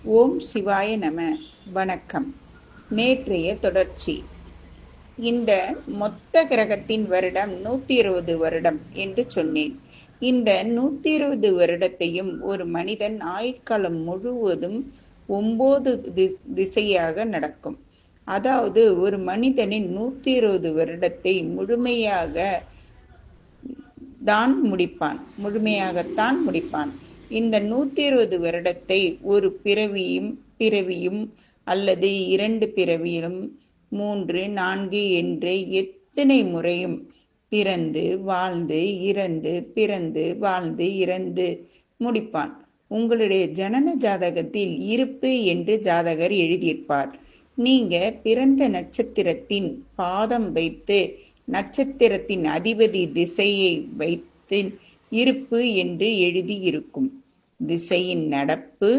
ஓம் சிவாய நம. வணக்கம். நேற்றைய தொடர்ச்சி. இந்த மொத்த கிரகத்தின் வருடம் 120 வருடம் என்று சொன்னேன். இந்த 120 வருடத்தையும் ஒரு மனிதன் ஆயுட்காலம் முழுவதும் 9 திசையாக நடக்கும். அதாவது ஒரு மனிதனின் 120 வருடத்தை முழுமையாகத்தான் முடிப்பான். இந்த 120 வருடத்தை ஒரு பிறவியும் அல்லது 2 பிறவியிலும் 3, 4 என்று எத்தனை முறையும் பிறந்து வாழ்ந்து இறந்து பிறந்து வாழ்ந்து இறந்து முடிப்பான். உங்களுடைய ஜனன ஜாதகத்தில் இருப்பு என்று ஜாதகர் எழுதியிருப்பார். நீங்க பிறந்த நட்சத்திரத்தின் பாதம் வைத்து நட்சத்திரத்தின் அதிபதி திசையை வைத்து இருப்பு என்று எழுதி இருக்கும். திசையின் நடப்பு